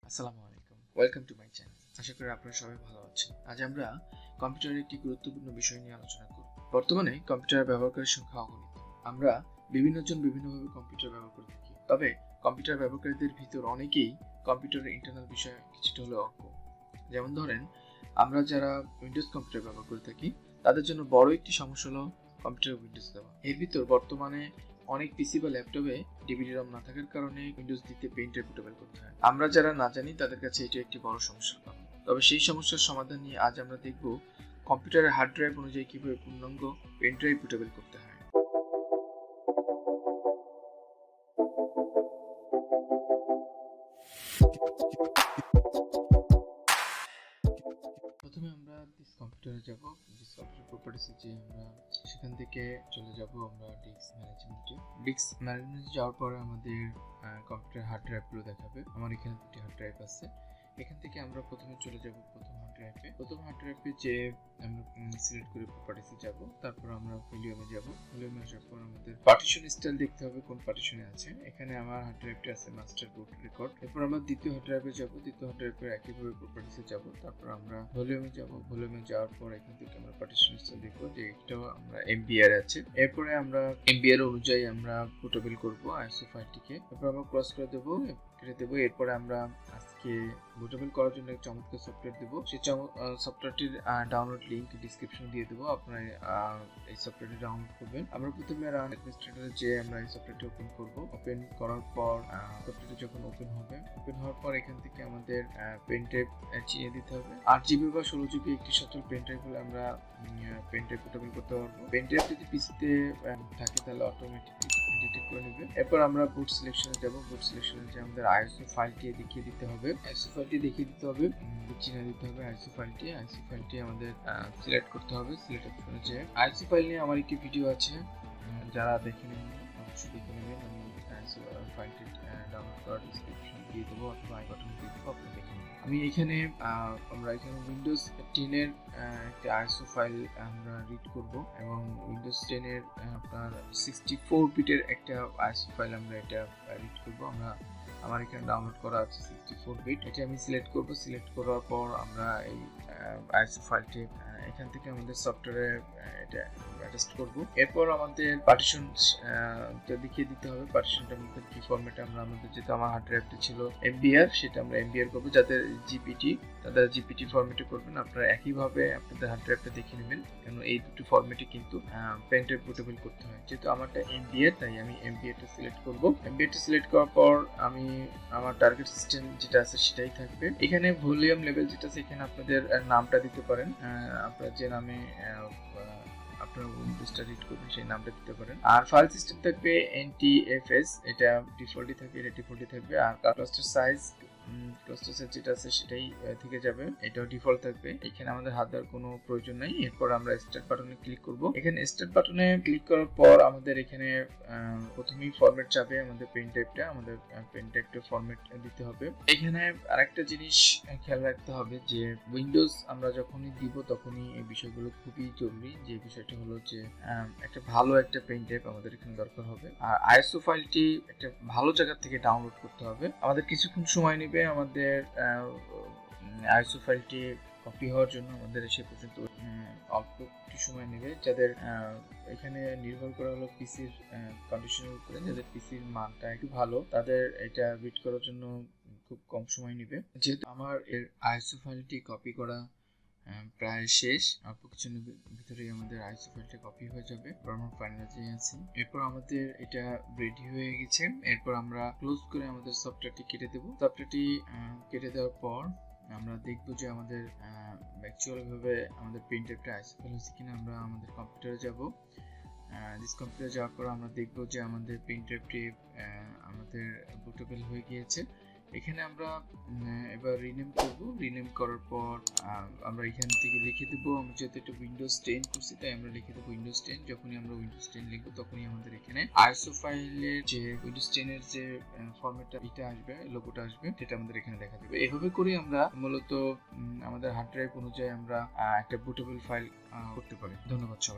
আসসালামু আলাইকুম, welcome to my channel. আশা করি আপনারা সবাই ভালো আছেন। আজ আমরা কম্পিউটারের একটি গুরুত্বপূর্ণ বিষয় নিয়ে আলোচনা করব। বর্তমানে কম্পিউটার ব্যবহারকারীর সংখ্যা অগণিত। আমরা বিভিন্নজন বিভিন্নভাবে কম্পিউটার ব্যবহার করে থাকি। তবে কম্পিউটার ব্যবহারকারীদের ভিতর অনেকেই কম্পিউটারের ইন্টারনাল বিষয়ে কিছুটা হলেও অজ্ঞ। যেমন ধরেন, আমরা যারা উইন্ডোজ কম্পিউটার ব্যবহার করে থাকি তাদের জন্য বড় একটি সমস্যা হলো কম্পিউটার উইন্ডোজ দেওয়া। এর ভিতর বর্তমানে অনেক পিসি বা ল্যাপটপে ডিভিডি রম না থাকার কারণে উইন্ডোজ দিতে পেইন্টার বুটেবল করতে হয়। আমরা যারা না জানি তাদের কাছে এটা একটি বড় সমস্যার কারণ। তবে সেই সমস্যার সমাধান নিয়ে আজ আমরা দেখব কম্পিউটারের হার্ড ড্রাইভ অনুযায়ী কিভাবে পূর্ণাঙ্গ পেন ড্রাইভ বুটেবল করতে হয়। প্রথমে আমরা দিস কম্পিউটারে যাব। দিস কম্পিউটার প্রপার্টিসে যে আমরা সেখান থেকে চলে যাব আমরা ডিস্ক ম্যানেজমেন্টে। ডিস্ক ম্যানেজমেন্টে যাওয়ার পরে আমাদের কম্পিউটার হার্ড ড্রাইভগুলো দেখাবে। আমার এখানে দুটি হার্ড ড্রাইভ আছে। এখান থেকে আমরা প্রথমে চলে যাব প্রথম হার্ড ড্রাইভে যে আমরা সিলেক্ট করে প্রপার্টিসে যাব। তারপর আমরা ভলিউমে যাব। ভলিউমে আসার পর আমাদের পার্টিশন স্টাইল দেখতে হবে কোন পার্টিশনে আছে। এখানে আমার হার্ড ড্রাইভটা আছে মাস্টার বুট রেকর্ড। এরপর আমরা দ্বিতীয় হার্ড ড্রাইভে যাব। দ্বিতীয় হার্ড ড্রাইভের একইভাবে প্রপার্টিসে যাব। তারপর আমরা ভলিউমে যাব। ভলিউমে যাওয়ার পর এখান থেকে আমরা পার্টিশন স্টাইল দেখব যে এটাও আমরা এমবিআর আছে। এরপরে আমরা এমবিআর অনুযায়ী আমরা বুটেবল করব আইএসও ফাইলটিকে। এরপর আমরা ক্রস করে দেব, কেটে দেব। এরপরে আমরা আজকে বুটেবল করার জন্য একটা চমৎকার সফটওয়্যার দেব। সেই সফটওয়্যারটির ডাউনলোড লিংক ডিসক্রিপশনে দিয়ে দেবো। আপনারা এই সফটওয়্যারটি ডাউনলোড করবেন। আমরা প্রথমে রান অ্যাডমিনিস্ট্রেটরে যে আমরা এই সফটওয়্যারটি ওপেন করব। ওপেন করার পর সফটওয়্যারটি যখন ওপেন হবে, ওপেন হওয়ার পর এখান থেকে আমাদের পেন ড্রাইভ চিনিয়ে দিতে হবে। 8GB বা 16GB একটি সচল পেন ড্রাইভ হলে আমরা পেন ড্রাইভ বুটেবল করতে পারবো। পেন ড্রাইভ যদি পিসিতে থাকে তাহলে অটোমেটিকলি ডিটেক্ট করে নেবে। এরপর আমরা বুট সিলেকশনে যাব। বুট সিলেকশনে যে আমাদের আইএসও ফাইলটি দেখিয়ে দিতে হবে। আইএসও ফাইলটি দেখিয়ে দিতে হবে, চিহ্ন দিতে হবে আইএসও ফাইলটি আমাদের সিলেক্ট করতে হবে। সিলেক্ট অপশনে যে আইএসও ফাইল নিয়ে আমার একটি ভিডিও আছে, যারা দেখে নেন অবশ্যই দেখে নেবেন। আমি আইএসও ফাইলটি ডাউনলোড করার ডিসক্রিপশন দিয়ে দেবো অথবা আই বাটন দিয়ে দেবো, আপনি দেখে নেবেন। আমি এখানে আমরা এখানে উইন্ডোজ 10 এর একটা আইএসও ফাইল আমরা রিড করব এবং উইন্ডোজ 10 এর আপনার 64 বিটের একটা আইএসও ফাইল আমরা এটা রিড করব। আমার এখানে ডাউনলোড করা আছে 64 বিট। এটা আমি সিলেক্ট করব। সিলেক্ট করার পর আমরা এই আইএসও ফাইলটি এখান থেকে আমাদের সফটওয়্যারে এটা অ্যাটাচ করব। এরপর আমাদের পার্টিশন দেখিয়ে দিতে হবে। পার্টিশনটার মধ্যে কি ফরম্যাটে আমাদের যেটা আমার হার্ড ড্রাইভটি ছিল এমবিআর, সেটা আমরা এমবিআর করব। যাদের জিপিটি তাদের জিপিটি ফরম্যাটে করবেন। আপনারা একইভাবে আপনাদের হার্ড ড্রাইভটা দেখে নেবেন, কারণ এই দুটো ফরম্যাটে কিন্তু পেন ড্রাইভ বুটেবল করতে হয়। যেহেতু আমারটা এমবিআর, তাই আমি এমবিআরটা সিলেক্ট করব। এমবিআরটা সিলেক্ট করার পর আমি আমার টার্গেট সিস্টেম যেটা আছে সেটাই থাকবে। এখানে ভলিউম লেভেল যেটা আছে এখানে আপনাদের নামটা দিতে পারেন। আপনারা যে নামে আপনারা উইন্ডোজটা রিড করবেন সেই নামটা দিতে পারেন। আর ফাইল সিস্টেম থাকবে NTFS, এটা ডিফল্টই থাকবে। আর ক্লাস্টার সাইজ যেটা আছে সেটাই থেকে যাবে, এটাও ডিফল্ট থাকবে। এখানে আমাদের হাত দেওয়ার কোনো প্রয়োজন নাই। এরপর আমরা স্টার্ট বাটনে ক্লিক করব। এখানে স্টার্ট বাটনে ক্লিক করার পর আমাদের এখানে প্রথমেই ফরম্যাট চাবে আমাদের পেন ড্রাইভটা ফরম্যাট দিতে হবে। এখানে আরেকটা জিনিস খেয়াল রাখতে হবে যে উইন্ডোজ আমরা যখনই দিব তখনই এই বিষয়গুলো খুবই জরুরি। যে বিষয়টা হলো যে একটা ভালো একটা পেন ড্রাইভ আমাদের এখানে দরকার হবে। আর আইএসও ফাইলটি একটা ভালো জায়গা থেকে ডাউনলোড করতে হবে। আমাদের কিছুক্ষণ সময় নেবে আমাদের আইএসও ফাইলটি কপি হওয়ার জন্য। আমাদের সে পর্যন্ত অল্প একটু সময় নেবে। যাদের এখানে নির্ভর করা হলো পিসির কন্ডিশনের উপরে, যাদের পিসির মানটা একটু ভালো তাদের এটা রিড করার জন্য খুব কম সময় নেবে। যেহেতু আমার এর আইএসও ফাইলটি কপি করা প্রায় শেষ, অল্প কিছুর ভিতরেই আমাদের আইএসও ফাইলটা কপি হয়ে যাবে। আমরা ফাইনালে আছি। এরপর আমাদের এটা রেডি হয়ে গেছে। এরপর আমরা ক্লোজ করে আমাদের সফটওয়্যারটি কেটে দেব। সফটওয়্যারটি কেটে দেওয়ার পর আমরা দেখব যে আমাদের অ্যাকচুয়ালি ভাবে আমাদের প্রিন্টারটা আইএসও ফাইল হয়েছে কিনা। আমরা আমাদের কম্পিউটারে যাব। দিস কম্পিউটারে যাওয়ার পর আমরা দেখব যে আমাদের প্রিন্টারটি আমাদের বুটেবল হয়ে গিয়েছে। এখানে আমরা এবার রিনেম করব। রিনেম করার পর আমরা এখান থেকে লিখে দেব, আমি যেহেতু এটা উইন্ডোজ 10 করছি তাই আমরা লিখে দেব উইন্ডোজ 10। যখনই আমরা উইন্ডোজ 10 লিখব তখনই আমাদের এখানে আইএসও ফাইলের যে উইন্ডোজ 10 এর যে ফরম্যাটটা এটা আসবে, লোগোটা আসবে, সেটা আমাদের এখানে দেখা দেবে। এভাবে করে আমরা মূলত আমাদের হার্ড ড্রাইভ অনুযায়ী আমরা একটা বুটেবল ফাইল করতে পারি। ধন্যবাদ সবাই।